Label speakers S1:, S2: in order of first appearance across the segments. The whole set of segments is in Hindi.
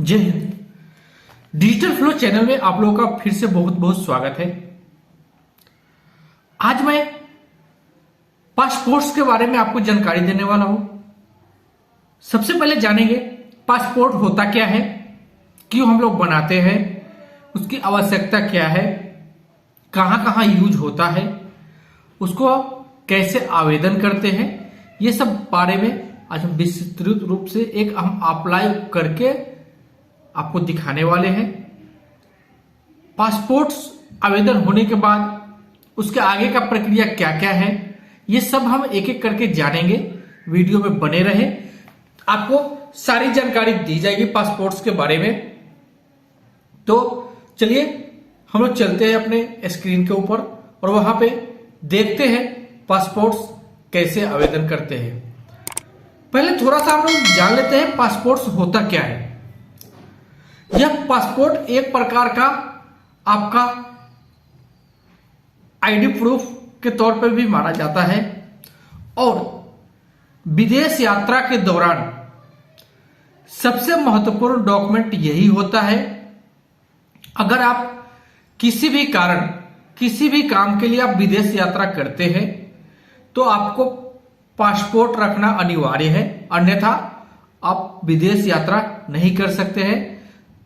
S1: जय हिंद। डिजिटल फ्लो चैनल में आप लोगों का फिर से बहुत बहुत स्वागत है। आज मैं पासपोर्ट्स के बारे में आपको जानकारी देने वाला हूं। सबसे पहले जानेंगे पासपोर्ट होता क्या है, क्यों हम लोग बनाते हैं, उसकी आवश्यकता क्या है, कहां कहां यूज होता है, उसको कैसे आवेदन करते हैं। ये सब बारे में आज हम विस्तृत रूप से एक हम अप्लाई करके आपको दिखाने वाले हैं। पासपोर्ट्स आवेदन होने के बाद उसके आगे का प्रक्रिया क्या क्या है, ये सब हम एक एक करके जानेंगे। वीडियो में बने रहे, आपको सारी जानकारी दी जाएगी पासपोर्ट्स के बारे में। तो चलिए हम लोग चलते हैं अपने स्क्रीन के ऊपर और वहां पे देखते हैं पासपोर्ट्स कैसे आवेदन करते हैं। पहले थोड़ा सा हम लोग जान लेते हैं पासपोर्ट्स होता क्या है। यह पासपोर्ट एक प्रकार का आपका आईडी प्रूफ के तौर पर भी माना जाता है और विदेश यात्रा के दौरान सबसे महत्वपूर्ण डॉक्यूमेंट यही होता है। अगर आप किसी भी कारण किसी भी काम के लिए आप विदेश यात्रा करते हैं तो आपको पासपोर्ट रखना अनिवार्य है, अन्यथा आप विदेश यात्रा नहीं कर सकते हैं।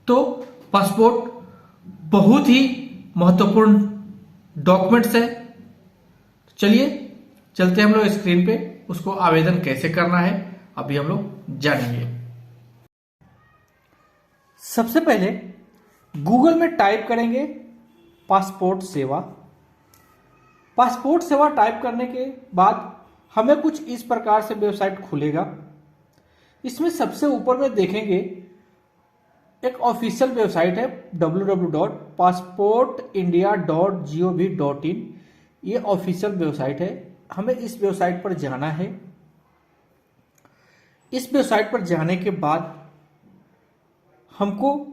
S1: तो पासपोर्ट बहुत ही महत्वपूर्ण डॉक्यूमेंट्स है। चलिए चलते हैं हम लोग स्क्रीन पे, उसको आवेदन कैसे करना है अभी हम लोग जानेंगे। सबसे पहले गूगल में टाइप करेंगे पासपोर्ट सेवा। पासपोर्ट सेवा टाइप करने के बाद हमें कुछ इस प्रकार से वेबसाइट खुलेगा। इसमें सबसे ऊपर में देखेंगे एक ऑफिशियल वेबसाइट है www.passportindia.gov.in। ये ऑफिशियल वेबसाइट है, हमें इस वेबसाइट पर जाना है। इस वेबसाइट पर जाने के बाद हमको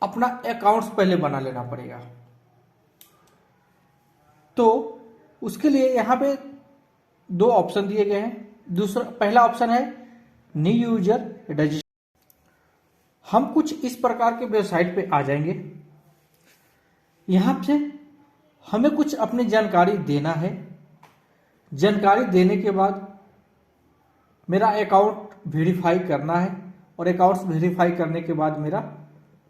S1: अपना अकाउंट्स पहले बना लेना पड़ेगा। तो उसके लिए यहाँ पे दो ऑप्शन दिए गए हैं। पहला ऑप्शन है न्यू यूजर रजिस्टर। हम कुछ इस प्रकार के वेबसाइट पे आ जाएंगे। यहां से हमें कुछ अपनी जानकारी देना है। जानकारी देने के बाद मेरा अकाउंट वेरीफाई करना है और अकाउंट वेरीफाई करने के बाद मेरा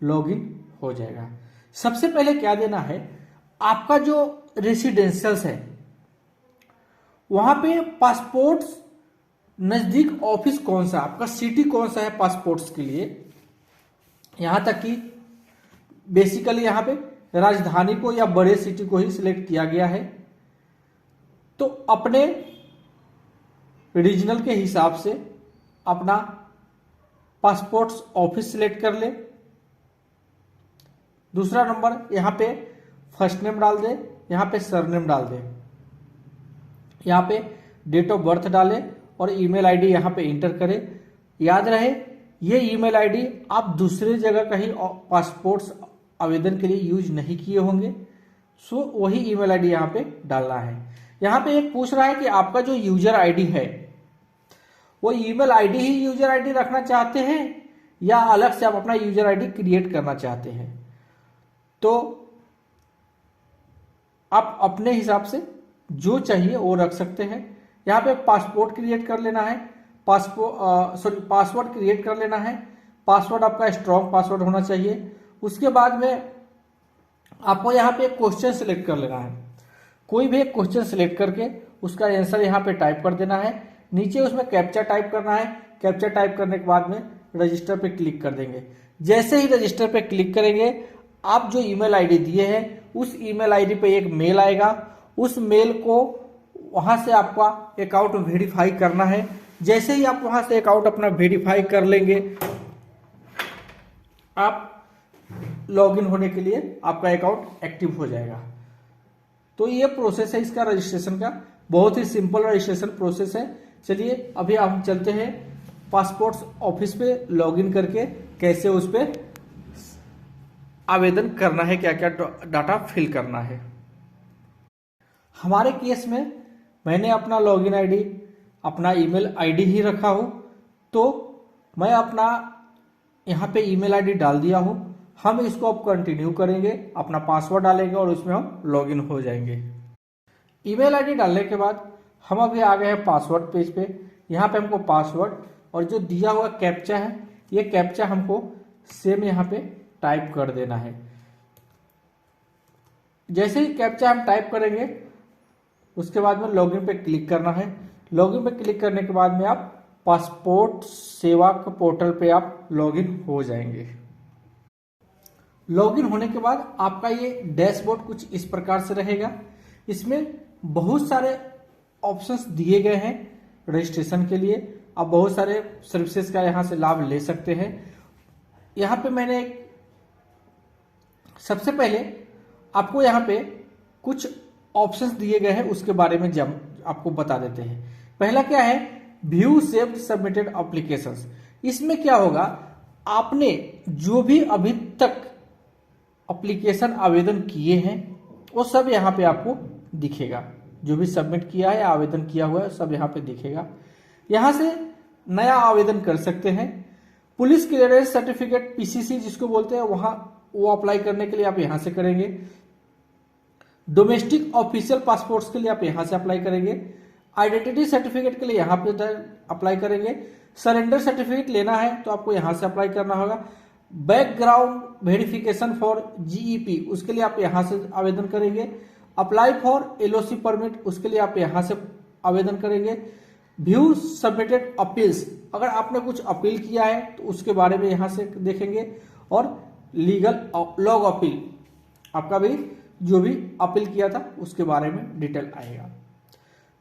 S1: लॉगिन हो जाएगा। सबसे पहले क्या देना है, आपका जो रेसिडेंशियल्स है वहां पे पासपोर्ट्स नजदीक ऑफिस कौन सा, आपका सिटी कौन सा है पासपोर्ट्स के लिए। यहां तक कि बेसिकली यहां पे राजधानी को या बड़े सिटी को ही सिलेक्ट किया गया है। तो अपने रीजनल के हिसाब से अपना पासपोर्ट्स ऑफिस सिलेक्ट कर ले। दूसरा नंबर यहां पे फर्स्ट नेम डाल दे, यहां पे सरनेम डाल दे, यहां पे डेट ऑफ बर्थ डाले और ईमेल आईडी यहां पे इंटर करें। याद रहे ये ईमेल आईडी आप दूसरे जगह कहीं पासपोर्ट्स आवेदन के लिए यूज नहीं किए होंगे, सो वही ईमेल आईडी यहां पे डालना है। यहां पे एक पूछ रहा है कि आपका जो यूजर आईडी है वो ईमेल आईडी ही यूजर आईडी रखना चाहते हैं या अलग से आप अपना यूजर आईडी क्रिएट करना चाहते हैं। तो आप अपने हिसाब से जो चाहिए वो रख सकते हैं। यहाँ पे पासपोर्ट क्रिएट कर लेना है, पासवर्ड क्रिएट कर लेना है। पासवर्ड आपका स्ट्रॉन्ग पासवर्ड होना चाहिए। उसके बाद में आपको यहाँ पे एक क्वेश्चन सिलेक्ट कर लेना है। कोई भी एक क्वेश्चन सिलेक्ट करके उसका आंसर यहाँ पे टाइप कर देना है। नीचे उसमें कैप्चा टाइप करना है। कैप्चा टाइप करने के बाद में रजिस्टर पे क्लिक कर देंगे। जैसे ही रजिस्टर पे क्लिक करेंगे आप जो ईमेल आईडी दिए हैं उस ईमेल आईडी पे एक मेल आएगा। उस मेल को वहां से आपका अकाउंट वेरीफाई करना है। जैसे ही आप वहां से अकाउंट अपना वेरीफाई कर लेंगे आप लॉगिन होने के लिए आपका अकाउंट एक्टिव हो जाएगा। तो ये प्रोसेस है इसका रजिस्ट्रेशन का, बहुत ही सिंपल रजिस्ट्रेशन प्रोसेस है। चलिए अभी हम चलते हैं पासपोर्ट्स ऑफिस पे लॉगिन करके कैसे उस पे आवेदन करना है, क्या क्या डाटा फिल करना है। हमारे केस में मैंने अपना लॉगिन आईडी, अपना ईमेल आईडी ही रखा हूं, तो मैं अपना यहाँ पे ईमेल आईडी डाल दिया हो, हम इसको अब कंटिन्यू करेंगे, अपना पासवर्ड डालेंगे और उसमें हम लॉगिन हो जाएंगे। ईमेल आईडी डालने के बाद हम अभी आ गए हैं पासवर्ड पेज पे। यहाँ पे हमको पासवर्ड और जो दिया हुआ कैप्चा है, ये कैप्चा हमको सेम यहाँ पे टाइप कर देना है। जैसे ही कैप्चा हम टाइप करेंगे उसके बाद में लॉगिन पे क्लिक करना है। लॉगिन पे क्लिक करने के बाद में आप पासपोर्ट सेवा के पोर्टल पे आप लॉगिन हो जाएंगे। लॉगिन होने के बाद आपका ये डैशबोर्ड कुछ इस प्रकार से रहेगा। इसमें बहुत सारे ऑप्शंस दिए गए हैं रजिस्ट्रेशन के लिए। आप बहुत सारे सर्विसेज का यहाँ से लाभ ले सकते हैं। यहाँ पे मैंने सबसे पहले आपको यहाँ पे कुछ ऑप्शंस दिए गए हैं, उसके बारे में आपको बता देते हैं। पहला क्या है, व्यू सेव्ड सबमिटेड एप्लीकेशंस। इसमें क्या होगा, आपने जो भी अभी तक एप्लीकेशन आवेदन किए हैं वो सब यहाँ पे आपको दिखेगा। जो भी सबमिट किया है, आवेदन किया हुआ है, सब यहाँ पे दिखेगा। यहाँ से नया आवेदन कर सकते हैं। पुलिस क्लियरेंस सर्टिफिकेट पीसीसी जिसको बोलते हैं, वहां वो अप्लाई करने के लिए आप यहाँ से करेंगे। डोमेस्टिक ऑफिशियल पासपोर्ट्स के लिए आप यहाँ से अप्लाई करेंगे। आइडेंटिटी सर्टिफिकेट के लिए यहाँ पे अप्लाई करेंगे। सरेंडर सर्टिफिकेट लेना है तो आपको यहाँ से अप्लाई करना होगा। बैकग्राउंड वेरिफिकेशन फॉर जीईपी, उसके लिए आप यहाँ से आवेदन करेंगे। अप्लाई फॉर एलओसी परमिट, उसके लिए आप यहाँ से आवेदन करेंगे। व्यू सबमिटेड अपील्स, अगर आपने कुछ अपील किया है तो उसके बारे में यहाँ से देखेंगे। और लीगल लॉग अपील, आपका भी जो भी अपील किया था उसके बारे में डिटेल आएगा।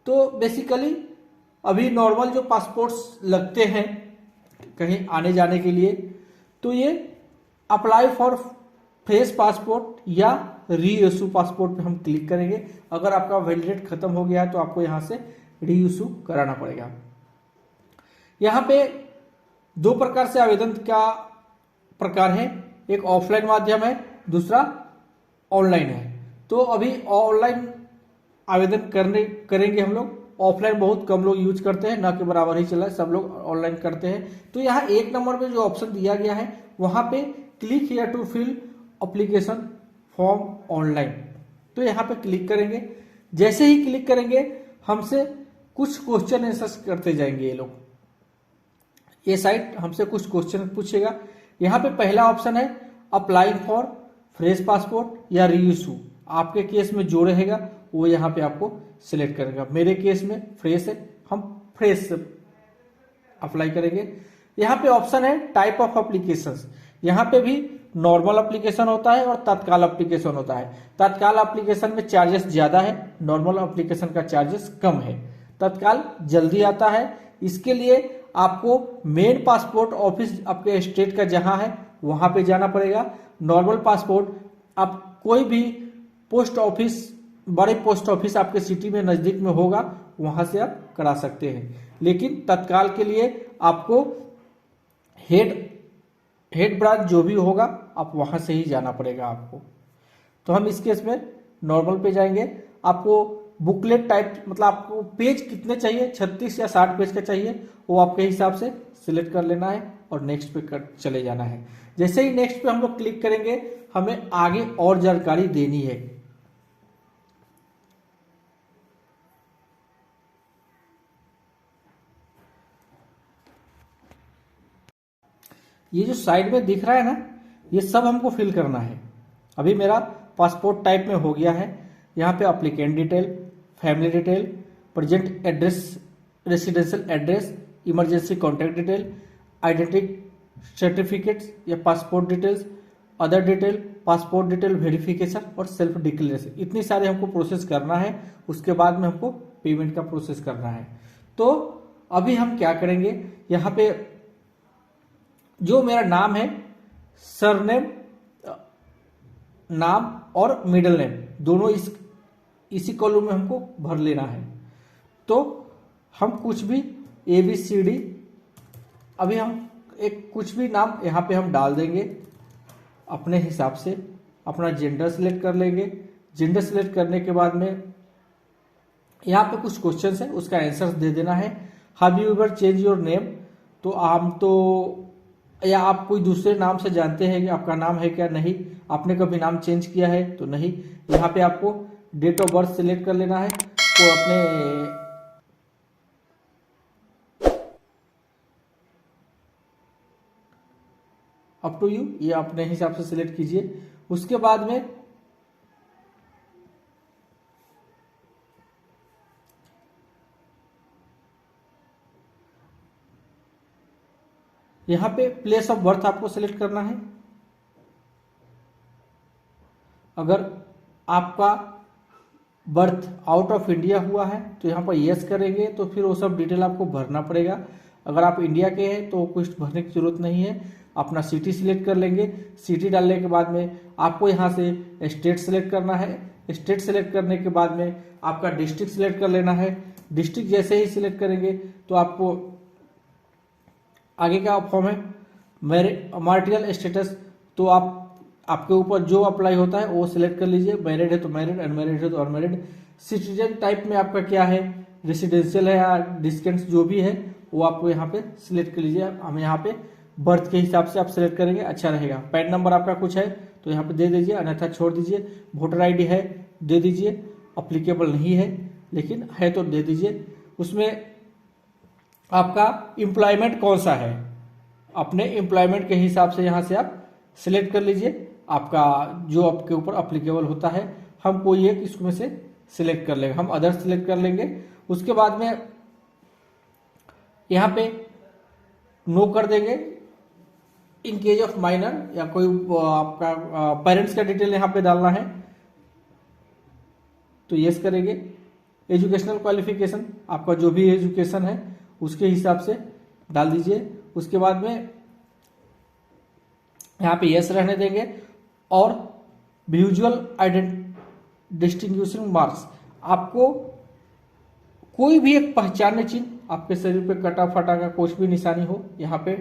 S1: तो बेसिकली अभी नॉर्मल जो पासपोर्ट्स लगते हैं कहीं आने जाने के लिए, तो ये अप्लाई फॉर फ्रेश पासपोर्ट या री इशू पासपोर्ट पे हम क्लिक करेंगे। अगर आपका वैलिडेट खत्म हो गया है तो आपको यहाँ से री इशू कराना पड़ेगा। यहाँ पे दो प्रकार से आवेदन का प्रकार है, एक ऑफलाइन माध्यम है, दूसरा ऑनलाइन है। तो अभी ऑनलाइन आवेदन करेंगे हम लोग। ऑफलाइन बहुत कम लोग यूज करते हैं, ना के बराबर ही चला है, सब लोग ऑनलाइन करते हैं। तो यहाँ एक नंबर पे जो ऑप्शन दिया गया है वहां पे click here to fill application form online, तो यहाँ पे क्लिक करेंगे। जैसे ही क्लिक करेंगे हमसे कुछ क्वेश्चन आंसर्स करते जाएंगे ये लोग। ये साइट हमसे कुछ क्वेश्चन पूछेगा। यहाँ पे पहला ऑप्शन है अप्लाई फॉर फ्रेश पासपोर्ट या री इशू। आपके केस में जो रहेगा वो यहाँ पे आपको सिलेक्ट करेगा। मेरे केस में फ्रेश है, हम फ्रेश से अप्लाई करेंगे। यहाँ पे ऑप्शन है टाइप ऑफ एप्लीकेशंस। यहाँ पे भी नॉर्मल एप्लीकेशन होता है और तत्काल एप्लीकेशन होता है। तत्काल एप्लीकेशन में चार्जेस ज्यादा है, नॉर्मल एप्लीकेशन का चार्जेस कम है। तत्काल जल्दी आता है, इसके लिए आपको मेन पासपोर्ट ऑफिस आपके स्टेट का जहां है वहां पे जाना पड़ेगा। नॉर्मल पासपोर्ट आप कोई भी पोस्ट ऑफिस, बड़े पोस्ट ऑफिस आपके सिटी में नजदीक में होगा, वहां से आप करा सकते हैं। लेकिन तत्काल के लिए आपको हेड ब्रांच जो भी होगा आप वहां से ही जाना पड़ेगा आपको। तो हम इस केस में नॉर्मल पे जाएंगे। आपको बुकलेट टाइप, मतलब आपको पेज कितने चाहिए, 36 या 60 पेज का चाहिए, वो आपके हिसाब से सिलेक्ट कर लेना है और नेक्स्ट पे चले जाना है। जैसे ही नेक्स्ट पे हम लोग क्लिक करेंगे हमें आगे और जानकारी देनी है। ये जो साइड में दिख रहा है ना, ये सब हमको फिल करना है। अभी मेरा पासपोर्ट टाइप में हो गया है। यहाँ पे applicant detail, family detail, present address, residential address, emergency contact detail, identity certificates या passport details, other detail, passport detail verification और सेल्फ डिक्लेरेशन, इतनी सारे हमको प्रोसेस करना है। उसके बाद में हमको पेमेंट का प्रोसेस करना है। तो अभी हम क्या करेंगे, यहाँ पे जो मेरा नाम है, सरनेम, नाम और मिडिल नेम दोनों इसी कॉलम में हमको भर लेना है। तो हम कुछ भी ABCD, अभी हम एक कुछ भी नाम यहाँ पे हम डाल देंगे अपने हिसाब से। अपना जेंडर सिलेक्ट कर लेंगे। जेंडर सिलेक्ट करने के बाद में यहाँ पे कुछ क्वेश्चंस है, उसका आंसर दे देना है। Have you ever change your name, तो हम तो या आप कोई दूसरे नाम से जानते हैं कि आपका नाम है क्या, नहीं, आपने कभी नाम चेंज किया है तो नहीं। यहाँ पे आपको डेट ऑफ बर्थ सिलेक्ट कर लेना है, तो अपने अप टू यू, ये अपने हिसाब से सिलेक्ट कीजिए। उसके बाद में यहाँ पे प्लेस ऑफ बर्थ आपको सिलेक्ट करना है। अगर आपका बर्थ आउट ऑफ इंडिया हुआ है तो यहाँ पर यस करेंगे, तो फिर वो सब डिटेल आपको भरना पड़ेगा। अगर आप इंडिया के हैं तो कुछ भरने की जरूरत नहीं है। अपना सिटी सिलेक्ट कर लेंगे। सिटी डालने के बाद में आपको यहाँ से स्टेट सिलेक्ट करना है। स्टेट सिलेक्ट करने के बाद में आपका डिस्ट्रिक्ट सिलेक्ट कर लेना है। डिस्ट्रिक्ट जैसे ही सिलेक्ट करेंगे तो आपको आगे का फॉर्म है मैरिटल स्टेटस, तो आप आपके ऊपर जो अप्लाई होता है वो सिलेक्ट कर लीजिए। मैरिड है तो मैरिड, अनमैरिड है तो अनमैरिड। सिटीजन टाइप में आपका क्या है, रेसिडेंशियल है या डिस्टेंस, जो भी है वो आपको यहाँ पे सिलेक्ट कर लीजिए। हम यहाँ पे बर्थ के हिसाब से आप सिलेक्ट करेंगे, अच्छा रहेगा। पैन नंबर आपका कुछ है तो यहाँ पे दे दीजिए, अन्यथा छोड़ दीजिए। वोटर आईडी है दे दीजिए, अप्लीकेबल नहीं है लेकिन है तो दे दीजिए। उसमें आपका एम्प्लॉयमेंट कौन सा है, अपने एम्प्लॉयमेंट के हिसाब से यहाँ से आप सिलेक्ट कर लीजिए, आपका जो आपके ऊपर अप्लीकेबल होता है। हम कोई एक इसमें से सिलेक्ट कर लेंगे, हम अदर सिलेक्ट कर लेंगे। उसके बाद में यहाँ पे नो कर देंगे। इन केस ऑफ माइनर या कोई आपका पेरेंट्स का डिटेल यहाँ पे डालना है तो यस करेंगे। एजुकेशनल क्वालिफिकेशन, आपका जो भी एजुकेशन है उसके हिसाब से डाल दीजिए। उसके बाद में यहाँ पे यस रहने देंगे। और विजुअल डिस्टिंग्विशिंग मार्क्स, आपको कोई भी एक पहचानने चिन्ह आपके शरीर पे कटा फटा का कुछ भी निशानी हो यहाँ पे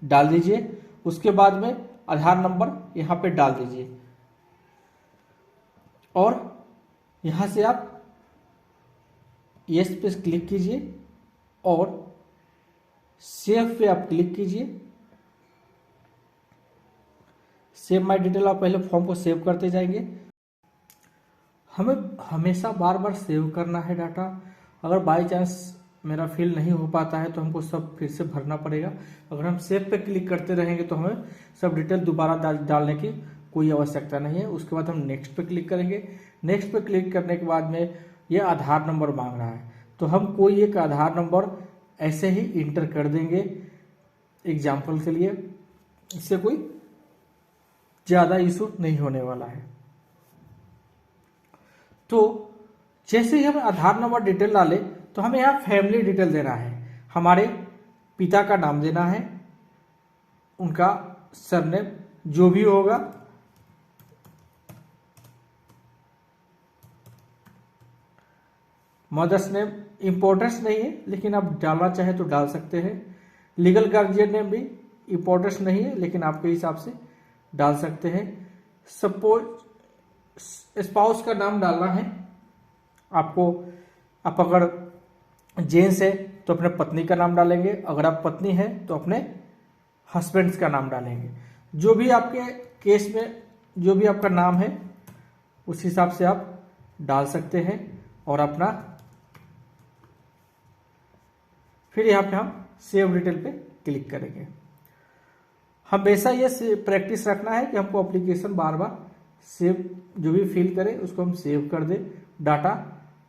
S1: डाल दीजिए। उसके बाद में आधार नंबर यहाँ पे डाल दीजिए और यहाँ से आप यस पे क्लिक कीजिए और सेव पे आप क्लिक कीजिए। सेव माय डिटेल, आप पहले फॉर्म को सेव करते जाएंगे। हमें हमेशा बार बार सेव करना है डाटा। अगर बाय चांस मेरा फिल नहीं हो पाता है तो हमको सब फिर से भरना पड़ेगा। अगर हम सेव पे क्लिक करते रहेंगे तो हमें सब डिटेल दोबारा डालने की कोई आवश्यकता नहीं है। उसके बाद हम नेक्स्ट पे क्लिक करेंगे। नेक्स्ट पे क्लिक करने के बाद में ये आधार नंबर मांग रहा है तो हम कोई एक आधार नंबर ऐसे ही इंटर कर देंगे एग्जाम्पल के लिए। इससे कोई ज़्यादा इशू नहीं होने वाला है। तो जैसे ही हम आधार नंबर डिटेल डाले तो हमें यहाँ फैमिली डिटेल देना है। हमारे पिता का नाम देना है, उनका सरनेम जो भी होगा, मदर्स नेम इम्पोर्टेंस नहीं है लेकिन आप डालना चाहे तो डाल सकते हैं। लीगल गार्जियन नेम भी इम्पोर्टेंस नहीं है लेकिन आपके हिसाब से डाल सकते हैं। सपोज स्पाउस का नाम डालना है आपको। आप अगर जेंट्स है तो अपने पत्नी का नाम डालेंगे, अगर आप पत्नी है तो अपने हस्बैंड्स का नाम डालेंगे। जो भी आपके केस में जो भी आपका नाम है उस हिसाब से आप डाल सकते हैं और अपना फिर यहाँ पे हम सेव डिटेल पे क्लिक करेंगे। हमेशा ये प्रैक्टिस रखना है कि हमको एप्लीकेशन बार बार सेव जो भी फिल करें उसको हम सेव कर दें, डाटा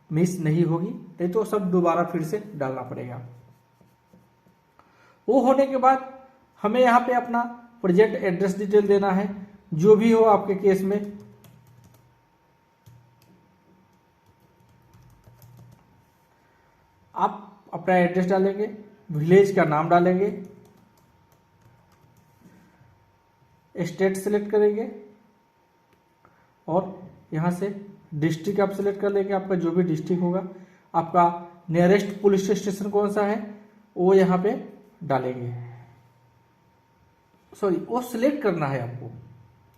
S1: मिस नहीं होगी, नहीं तो सब दोबारा फिर से डालना पड़ेगा। वो होने के बाद हमें यहाँ पे अपना प्रेजेंट एड्रेस डिटेल देना है जो भी हो आपके केस में। आप अपना एड्रेस डालेंगे, विलेज का नाम डालेंगे, स्टेट सेलेक्ट करेंगे और यहाँ से डिस्ट्रिक्ट आप सेलेक्ट कर लेंगे, आपका जो भी डिस्ट्रिक्ट होगा। आपका नियरेस्ट पुलिस स्टेशन कौन सा है वो यहाँ पे डालेंगे, सॉरी वो सिलेक्ट करना है आपको।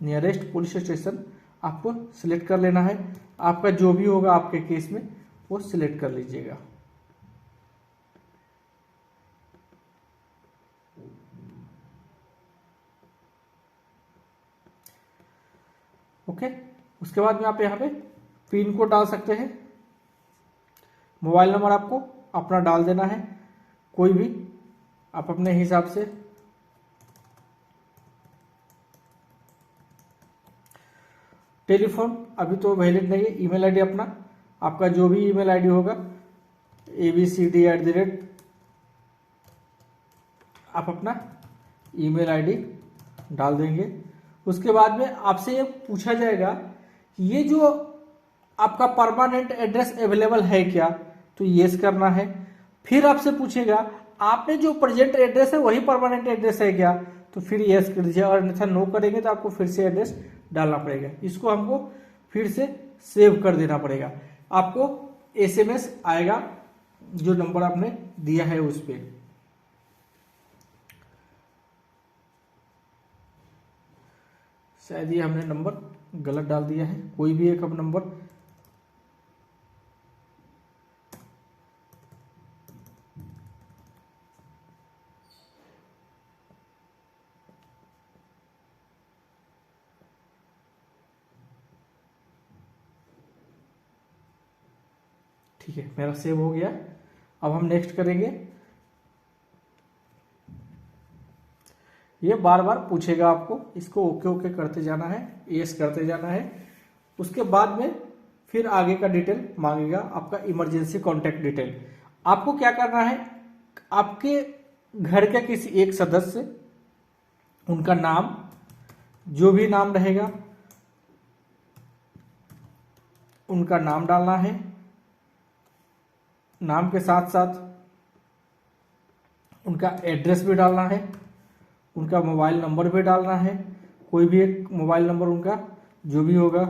S1: नियरेस्ट पुलिस स्टेशन आपको सिलेक्ट कर लेना है, आपका जो भी होगा आपके केस में वो सिलेक्ट कर लीजिएगा। ओके। उसके बाद में आप यहाँ पे पिन कोड डाल सकते हैं। मोबाइल नंबर आपको अपना डाल देना है, कोई भी आप अपने हिसाब से। टेलीफोन अभी तो वैलिड नहीं है। ईमेल आईडी अपना, आपका जो भी ईमेल आईडी होगा abcd@, आप अपना ईमेल आईडी डाल देंगे। उसके बाद में आपसे ये पूछा जाएगा कि ये जो आपका परमानेंट एड्रेस अवेलेबल है क्या, तो यस करना है। फिर आपसे पूछेगा आपने जो प्रेजेंट एड्रेस है वही परमानेंट एड्रेस है क्या, तो फिर यस कर दीजिए। और अन्यथा नो करेंगे तो आपको फिर से एड्रेस डालना पड़ेगा। इसको हमको फिर से सेव कर देना पड़ेगा। आपको एसएमएस आएगा जो नंबर आपने दिया है उस पर। शायद ये हमने नंबर गलत डाल दिया है, कोई भी एक अब नंबर। ठीक है, मेरा सेव हो गया। अब हम नेक्स्ट करेंगे। ये बार बार पूछेगा आपको, इसको ओके ओके करते जाना है, यस करते जाना है। उसके बाद में फिर आगे का डिटेल मांगेगा, आपका इमरजेंसी कॉन्टैक्ट डिटेल। आपको क्या करना है, आपके घर के किसी एक सदस्य, उनका नाम, जो भी नाम रहेगा उनका नाम डालना है। नाम के साथ साथ उनका एड्रेस भी डालना है, उनका मोबाइल नंबर भी डालना है, कोई भी एक मोबाइल नंबर उनका जो भी होगा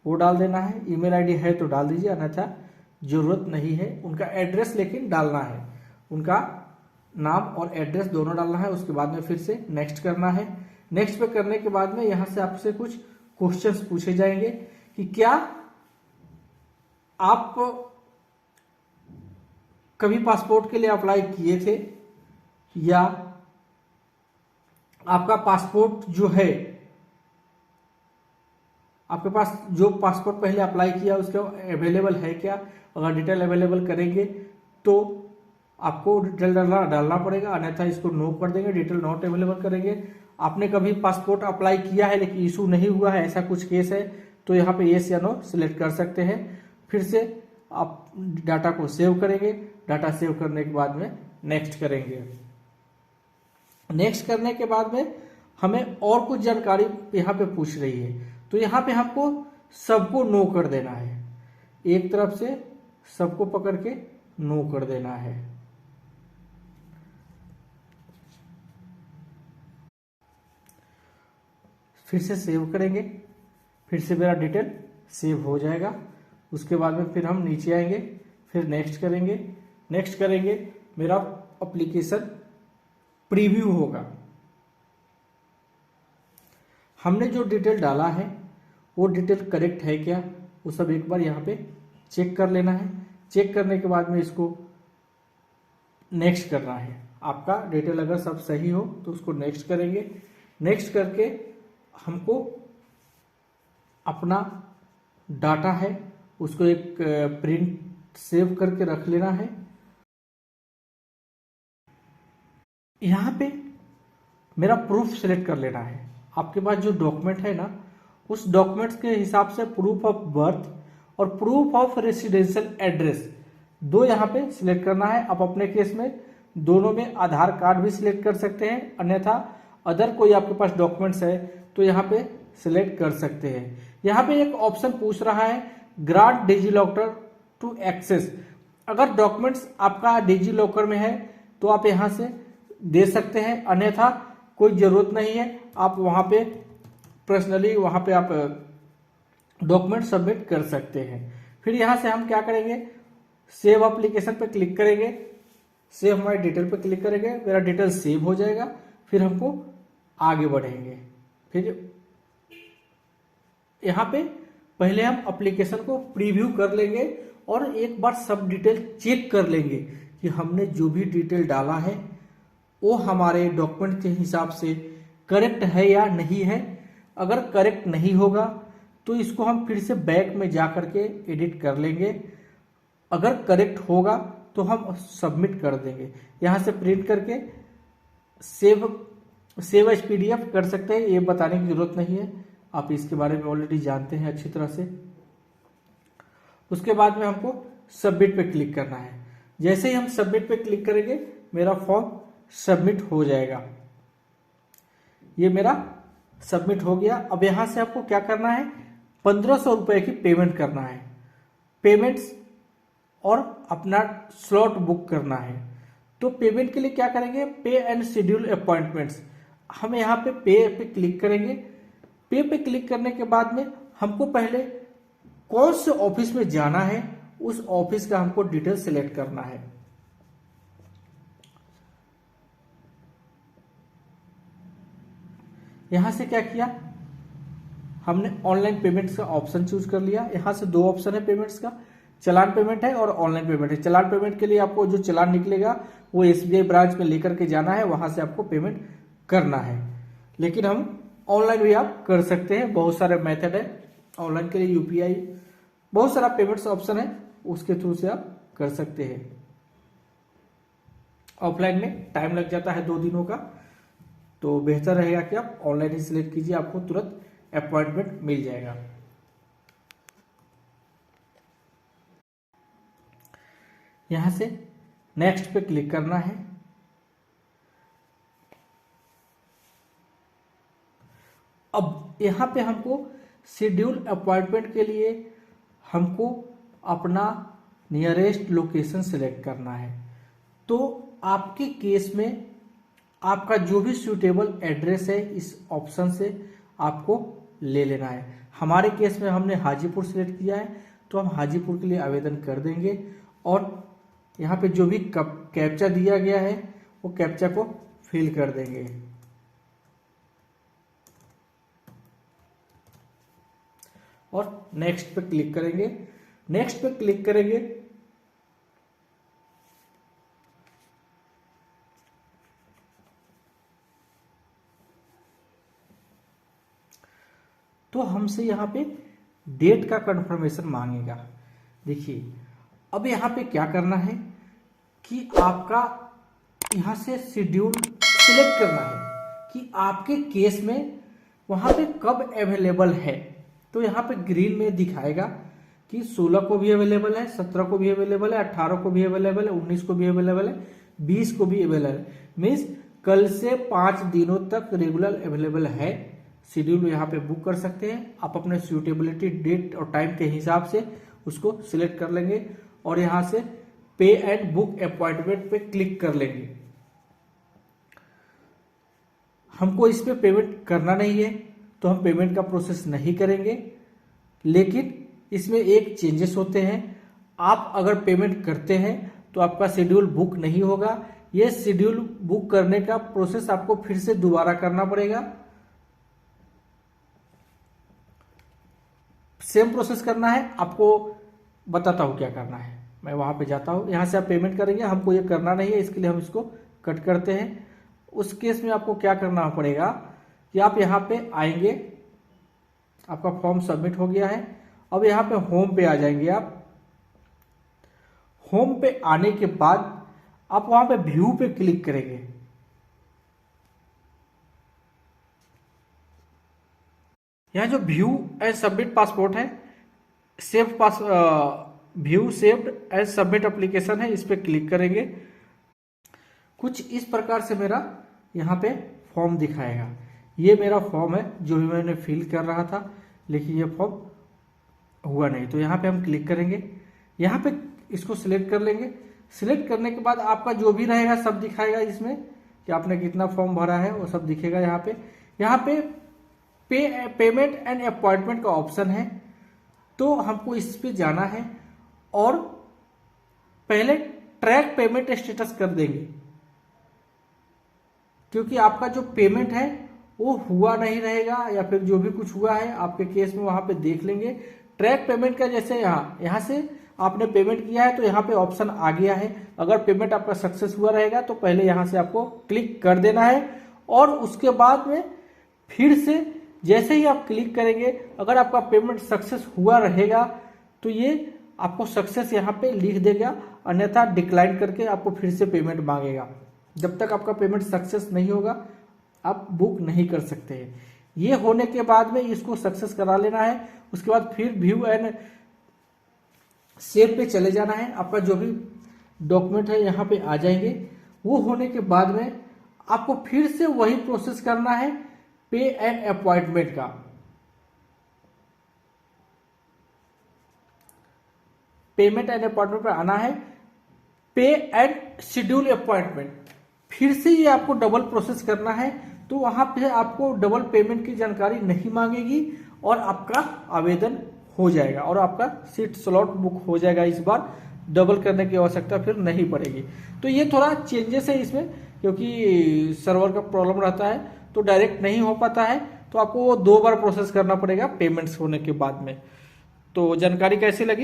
S1: वो डाल देना है। ईमेल आईडी है तो डाल दीजिए, अन्यथा जरूरत नहीं है। उनका एड्रेस लेकिन डालना है, उनका नाम और एड्रेस दोनों डालना है। उसके बाद में फिर से नेक्स्ट करना है। नेक्स्ट पे करने के बाद में यहां से आपसे कुछ क्वेश्चंस पूछे जाएंगे कि क्या आप कभी पासपोर्ट के लिए अप्लाई किए थे, या आपका पासपोर्ट जो है, आपके पास जो पासपोर्ट पहले अप्लाई किया उसका अवेलेबल है क्या। अगर डिटेल अवेलेबल करेंगे तो आपको डिटेल डालना पड़ेगा, अन्यथा इसको नो कर देंगे। डिटेल नॉट अवेलेबल करेंगे। आपने कभी पासपोर्ट अप्लाई किया है लेकिन इशू नहीं हुआ है, ऐसा कुछ केस है, तो यहाँ पे येस या नो सिलेक्ट कर सकते हैं। फिर से आप डाटा को सेव करेंगे। डाटा सेव करने के बाद में नेक्स्ट करेंगे। नेक्स्ट करने के बाद में हमें और कुछ जानकारी यहाँ पे पूछ रही है, तो यहाँ पे हमको सबको नो कर देना है। एक तरफ से सबको पकड़ के नो कर देना है। फिर से सेव करेंगे, फिर से मेरा डिटेल सेव हो जाएगा। उसके बाद में फिर हम नीचे आएंगे, फिर नेक्स्ट करेंगे। नेक्स्ट करेंगे, मेरा एप्लीकेशन प्रीव्यू होगा। हमने जो डिटेल डाला है वो डिटेल करेक्ट है क्या, वो सब एक बार यहाँ पे चेक कर लेना है। चेक करने के बाद में इसको नेक्स्ट करना है। आपका डिटेल अगर सब सही हो तो उसको नेक्स्ट करेंगे। नेक्स्ट करके हमको अपना डाटा है उसको एक प्रिंट सेव करके रख लेना है। यहाँ पे मेरा प्रूफ सिलेक्ट कर लेना है। आपके पास जो डॉक्यूमेंट है ना, उस डॉक्यूमेंट्स के हिसाब से प्रूफ ऑफ बर्थ और प्रूफ ऑफ रेसिडेंशियल एड्रेस दो यहाँ पे सिलेक्ट करना है। आप अपने केस में दोनों में आधार कार्ड भी सिलेक्ट कर सकते हैं, अन्यथा अदर कोई आपके पास डॉक्यूमेंट्स है तो यहाँ पे सिलेक्ट कर सकते हैं। यहाँ पे एक ऑप्शन पूछ रहा है ग्रांट डिजिलॉकर टू एक्सेस। अगर डॉक्यूमेंट्स आपका डिजिलॉकर में है तो आप यहाँ से दे सकते हैं, अन्यथा कोई जरूरत नहीं है। आप वहाँ पे पर्सनली वहाँ पे आप डॉक्यूमेंट सबमिट कर सकते हैं। फिर यहाँ से हम क्या करेंगे, सेव एप्लीकेशन पे क्लिक करेंगे, सेव हमारी डिटेल पे क्लिक करेंगे, मेरा डिटेल सेव हो जाएगा। फिर हमको आगे बढ़ेंगे। फिर यहाँ पे पहले हम एप्लीकेशन को प्रीव्यू कर लेंगे और एक बार सब डिटेल चेक कर लेंगे कि हमने जो भी डिटेल डाला है वो हमारे डॉक्यूमेंट के हिसाब से करेक्ट है या नहीं है। अगर करेक्ट नहीं होगा तो इसको हम फिर से बैक में जा करके एडिट कर लेंगे। अगर करेक्ट होगा तो हम सबमिट कर देंगे। यहाँ से प्रिंट करके सेव एज पीडीएफ कर सकते हैं, ये बताने की जरूरत नहीं है, आप इसके बारे में ऑलरेडी जानते हैं अच्छी तरह से। उसके बाद में हमको सबमिट पे क्लिक करना है। जैसे ही हम सबमिट पे क्लिक करेंगे मेरा फॉर्म सबमिट हो जाएगा। ये मेरा सबमिट हो गया। अब यहां से आपको क्या करना है, 1500 रुपए की पेमेंट करना है, पेमेंट्स और अपना स्लॉट बुक करना है। तो पेमेंट के लिए क्या करेंगे, पे एंड शेड्यूल अपॉइंटमेंट्स, हम यहाँ पे क्लिक करेंगे। पे क्लिक करने के बाद में हमको पहले कौन से ऑफिस में जाना है उस ऑफिस का हमको डिटेल सिलेक्ट करना है। यहां से क्या किया, हमने ऑनलाइन पेमेंट्स का ऑप्शन चूज कर लिया। यहां से दो ऑप्शन है पेमेंट्स का, चालान पेमेंट है और ऑनलाइन पेमेंट है। चालान पेमेंट के लिए आपको जो चालान निकलेगा वो एसबीआई ब्रांच में लेकर के जाना है, वहां से आपको पेमेंट करना है। लेकिन हम ऑनलाइन भी आप कर सकते हैं, बहुत सारे मेथड है ऑनलाइन के लिए, यूपीआई, बहुत सारा पेमेंट्स ऑप्शन है, उसके थ्रू से आप कर सकते हैं। ऑफलाइन में टाइम लग जाता है 2 दिनों का, तो बेहतर रहेगा कि आप ऑनलाइन ही सिलेक्ट कीजिए, आपको तुरंत अपॉइंटमेंट मिल जाएगा। यहां से नेक्स्ट पे क्लिक करना है। अब यहां पे हमको शेड्यूल अपॉइंटमेंट के लिए हमको अपना नियरेस्ट लोकेशन सिलेक्ट करना है। तो आपके केस में आपका जो भी सूटेबल एड्रेस है इस ऑप्शन से आपको ले लेना है। हमारे केस में हमने हाजीपुर सिलेक्ट किया है, तो हम हाजीपुर के लिए आवेदन कर देंगे और यहाँ पे जो भी कैप्चा दिया गया है वो कैप्चा को फिल कर देंगे। और नेक्स्ट पे क्लिक करेंगे। नेक्स्ट पे क्लिक करेंगे तो हमसे यहाँ पे डेट का कंफर्मेशन मांगेगा। देखिए अब यहाँ पे क्या करना है कि आपका यहाँ से शेड्यूल सिलेक्ट करना है कि आपके केस में वहाँ पे कब अवेलेबल है। तो यहाँ पे ग्रीन में दिखाएगा कि 16 को भी अवेलेबल है, 17 को भी अवेलेबल है, 18 को भी अवेलेबल है, 19 को भी अवेलेबल है, 20 को भी अवेलेबल है। मीन्स कल से 5 दिनों तक रेगुलर अवेलेबल है। शेड्यूल यहाँ पे बुक कर सकते हैं आप अपने सूटेबिलिटी डेट और टाइम के हिसाब से उसको सिलेक्ट कर लेंगे और यहाँ से पे एंड बुक अपॉइंटमेंट पे क्लिक कर लेंगे। हमको इस पे पेमेंट करना नहीं है तो हम पेमेंट का प्रोसेस नहीं करेंगे, लेकिन इसमें एक चेंजेस होते हैं। आप अगर पेमेंट करते हैं तो आपका शेड्यूल बुक नहीं होगा। ये शेड्यूल बुक करने का प्रोसेस आपको फिर से दोबारा करना पड़ेगा। सेम प्रोसेस करना है, आपको बताता हूं क्या करना है। मैं वहां पे जाता हूं, यहां से आप पेमेंट करेंगे, हमको ये करना नहीं है, इसके लिए हम इसको कट करते हैं। उस केस में आपको क्या करना पड़ेगा कि आप यहाँ पे आएंगे, आपका फॉर्म सबमिट हो गया है। अब यहाँ पे होम पे आ जाएंगे। आप होम पे आने के बाद आप वहां पे व्यू पे क्लिक करेंगे। यहाँ जो व्यू एंड सबमिट पासपोर्ट है, view saved and submit application है, इस पे क्लिक करेंगे। कुछ इस प्रकार से मेरा यहाँ पे फॉर्म दिखाएगा। ये मेरा फॉर्म है जो भी मैंने फिल कर रहा था, लेकिन ये फॉर्म हुआ नहीं। तो यहाँ पे हम क्लिक करेंगे, यहाँ पे इसको सिलेक्ट कर लेंगे। सिलेक्ट करने के बाद आपका जो भी रहेगा सब दिखाएगा इसमें कि आपने कितना फॉर्म भरा है, वो सब दिखेगा। यहाँ पे पेमेंट एंड अपॉइंटमेंट का ऑप्शन है, तो हमको इस पे जाना है और पहले ट्रैक पेमेंट स्टेटस कर देंगे, क्योंकि आपका जो पेमेंट है वो हुआ नहीं रहेगा या फिर जो भी कुछ हुआ है आपके केस में वहां पे देख लेंगे। ट्रैक पेमेंट का जैसे यहाँ से आपने पेमेंट किया है तो यहाँ पे ऑप्शन आ गया है। अगर पेमेंट आपका सक्सेस हुआ रहेगा तो पहले यहाँ से आपको क्लिक कर देना है और उसके बाद में फिर से जैसे ही आप क्लिक करेंगे, अगर आपका पेमेंट सक्सेस हुआ रहेगा तो ये आपको सक्सेस यहाँ पे लिख देगा, अन्यथा डिक्लाइन करके आपको फिर से पेमेंट मांगेगा। जब तक आपका पेमेंट सक्सेस नहीं होगा आप बुक नहीं कर सकते हैं। ये होने के बाद में इसको सक्सेस करा लेना है। उसके बाद फिर व्यू एंड सेव पे चले जाना है। आपका जो भी डॉक्यूमेंट है यहाँ पे आ जाएंगे। वो होने के बाद में आपको फिर से वही प्रोसेस करना है पे एंड अपॉइंटमेंट का। पेमेंट एंड अपॉइंटमेंट पर आना है, पे एंड शेड्यूल अपॉइंटमेंट। फिर से ये आपको डबल प्रोसेस करना है, तो वहां पे आपको डबल पेमेंट की जानकारी नहीं मांगेगी और आपका आवेदन हो जाएगा और आपका सीट स्लॉट बुक हो जाएगा। इस बार डबल करने की आवश्यकता फिर नहीं पड़ेगी। तो ये थोड़ा चेंजेस है इसमें, क्योंकि सर्वर का प्रॉब्लम रहता है तो डायरेक्ट नहीं हो पाता है, तो आपको वो 2 बार प्रोसेस करना पड़ेगा पेमेंट्स होने के बाद में। तो जानकारी कैसी लगी?